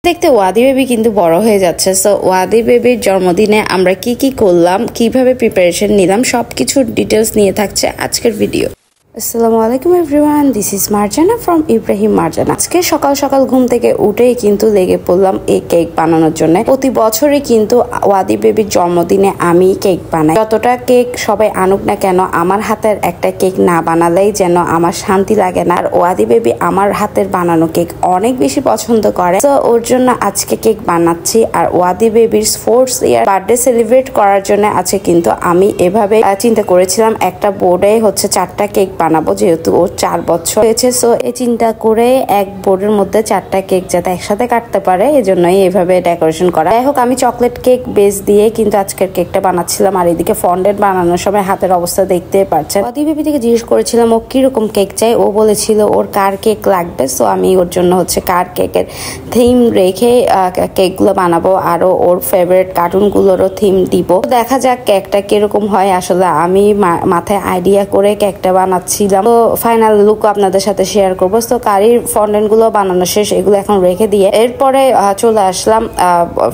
দেখতে ওয়াদি বেবি কিন্তু বড় হয়ে যাচ্ছে। সো ওয়াদি বেবির জন্মদিনে আমরা কি কি করলাম, কিভাবে প্রিপারেশন নিলাম, সবকিছুর ডিটেলস নিয়ে থাকছে আজকের ভিডিও। আসসালামু আলাইকুম everyone, this is Marjana from Ibrahim Marjana. আজকে সকাল সকাল ঘুম থেকে উঠেই কিন্তু লেগে পড়লাম এই কেক বানানোর জন্য। প্রতি বছরই কিন্তু ওয়াদি বেবির জন্মদিনে আমি কেক বানাই। যতটা কেক সবাই আনুক না কেন, আমার হাতের একটা কেক না বানালেই যেন আমার শান্তি লাগে না। আর ওয়াদি বেবি আমার হাতের বানানো কেক অনেক বেশি পছন্দ করে, তো ওর জন্য আজকে কেক বানাচ্ছি। আর ওয়াদি বেবির 4th ইয়ার বার্থডে সেলিব্রেট করার জন্য আছে কিন্তু আমি এভাবে চিন্তা করেছিলাম, একটা বোর্ডে হচ্ছে 4টা কেক বানাবো, যেহেতু ওর 4 বছর হয়েছে। সো এই চিন্তা করে এক বোর্ডের মধ্যে 4টা কেক যাতে একসাথে কাটতে পারে, এজন্যই এভাবে ডেকোরেশন করা। যাই হোক, আমি চকলেট কেক বেস দিয়ে কিন্তু আজকের কেকটা বানাচ্ছিলাম। আর এদিকে ফন্ডেন্ট বানানোর সময় হাতের অবস্থা দেখতে পাচ্ছেন। ওয়াদি বেবি থেকে জিজ্ঞেস করেছিলাম ও কিরকম কেক চাই, ও বলেছিল ওর কার কেক লাগবে। সো আমি ওর জন্য হচ্ছে কার কেকের থিম রেখে কেকগুলো বানাবো, আরো ওর ফেভারিট কার্টুনগুলোরও থিম দিব। দেখা যাক কেকটা কিরকম হয়। আসলে আমি মাথায় আইডিয়া করে কেকটা বানাচ্ছি, তো ফাইনাল লুক আপনাদের সাথে শেয়ার করবো। তো কারির ফন্ডেন্ট গুলো বানানো শেষ, এগুলো এখন রেখে দিয়ে এরপরে চলে আসলাম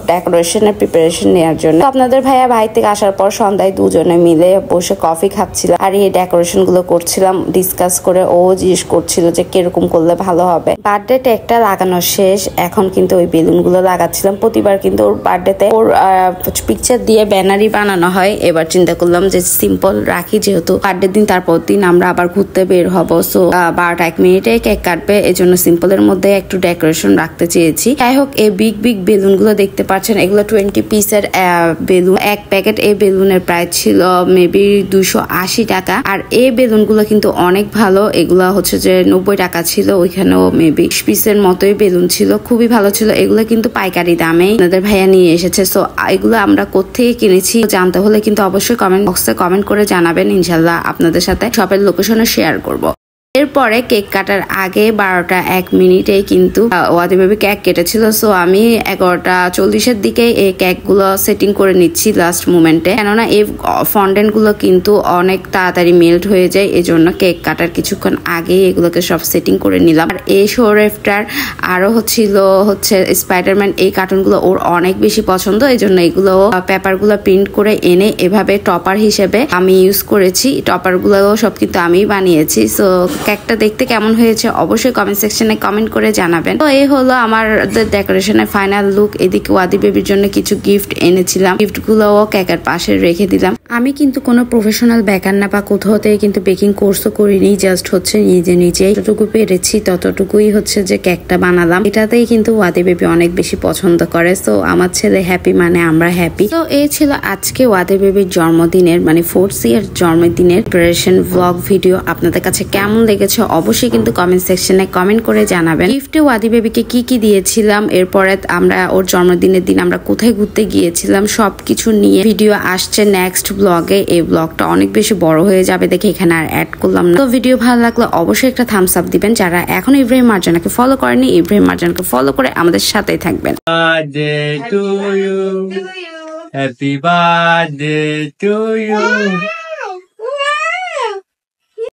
ডেকোরেশনের প্রিপারেশন নেওয়ার জন্য। আপনাদের ভাইয়া বাহির থেকে আসার পর সন্ধ্যায় দুজনে মিলে বসে কফি খাচ্ছিলাম আর এই ডেকোরেশন গুলো করছিলাম ডিসকাস করে। ও জিজ্ঞেস করছিল যে কিরকম করলে ভালো হবে। বার্থডে টেকটা লাগানো শেষ, এখন কিন্তু ওই বেলুন গুলো লাগাচ্ছিলাম। প্রতিবার কিন্তু ওর বার্থডেতে ওর পিকচার দিয়ে ব্যানারই বানানো হয়। এবার চিন্তা করলাম যে সিম্পল রাখি, যেহেতু বার্থডে দিন তারপর দিন আমরা আবার ঘুরতে বের হবো। সো 12-1 মিনিটে কেক কাটবে, এই জন্য সিম্পলের মধ্যে একটু ডেকোরেশন রাখতে চেয়েছি। যাই হোক, এই বিগ বিগ বেলুন গুলো দেখতে পাচ্ছেন, এগুলো 20 পিসের বেলুন। এক প্যাকেট এই বেলুনের প্রাইস ছিল মেবি 280 টাকা। আর এই বেলুন গুলো কিন্তু অনেক ভালো, এগুলো হচ্ছে যে 90 টাকা ছিল, ওইখানেও মেবি 20 পিসের মতোই বেলুন ছিল, খুবই ভালো ছিল। এগুলো কিন্তু পাইকারি দামে আপনাদের ভাইয়া নিয়ে এসেছে। সো এগুলো আমরা কোত্থেকে কিনেছি জানতে হলে কিন্তু অবশ্যই কমেন্ট বক্সে কমেন্ট করে জানাবেন, ইনশাল্লাহ আপনাদের সাথে শপের লোকেশনে শেয়ার করব। এরপরে কেক কাটার আগে 12টা 1 মিনিটে কিন্তু ওয়াদি বেবি কেক কেটেছিল। সো আমি 11টা 40-এর দিকে এই কেক গুলো সেটিং করে নিচ্ছি লাস্ট মোমেন্টে, কেননা এই ফন্ডেন্ট গুলো কিন্তু অনেক তাড়াতাড়ি মেল্ট হয়ে যায়, এজন্য কেক কাটার কিছুক্ষণ আগে এগুলোকে সব সেটিং করে নিলাম। আর এই শোরেফটার আরো হচ্ছে স্পাইডারম্যান, এই কার্টুন গুলো ওর অনেক বেশি পছন্দ, এই জন্য এগুলো পেপার গুলো প্রিন্ট করে এনে এভাবে টপার হিসেবে আমি ইউজ করেছি। টপার গুলো সব কিন্তু আমি বানিয়েছি। সো কেকটা দেখতে কেমন হয়েছে অবশ্যই কমেন্ট সেকশনে কমেন্ট করে জানাবেন। তো এই হলো আমার ডেকোরেশনের ফাইনাল লুক। এদিকে ওয়াদি বেবির জন্য কিছু গিফট এনেছিলাম, গিফট গুলোও কেকের পাশে রেখে দিলাম। আমি কিন্তু কোনো প্রফেশনাল বেকার না বা কোথাও থেকে কিন্তু বেকিং কোর্সও করিনি, জাস্ট হচ্ছে নিজে যতটুকু পেরেছি ততটুকুই হচ্ছে যে কেকটা বানালাম। এটাতেই কিন্তু ওয়াদি বেবি অনেক বেশি পছন্দ করে। সো আমার ছেলে হ্যাপি মানে আমরা হ্যাপি। তো এই ছিল আজকে ওয়াদি বেবির জন্মদিনের মানে 4th ইয়ার জন্মদিনের প্রিপারেশন ব্লগ ভিডিও। আপনাদের কাছে কেমন লেগেছে অবশ্যই কিন্তু কমেন্ট সেকশনে কমেন্ট করে জানাবেন। গিফটে ওয়াদি বেবিকে কি দিয়েছিলাম, এরপরে আমরা ওর জন্মদিনের দিন আমরা কোথায় ঘুরতে গিয়েছিলাম, সবকিছু নিয়ে ভিডিও আসছে নেক্সট ব্লগে। এই ব্লগটা অনেক বেশি বড় হয়ে যাবে দেখে এখানে আর অ্যাড করলাম না। তো ভিডিও ভালো লাগলে অবশ্যই একটা থামস আপ দিবেন। যারা এখন ইব্রাহিম মার্জানাকে ফলো করেনি, ইব্রাহিম মার্জানাকে ফলো করে আমাদের সাথেই থাকবেন। Happy birthday to you.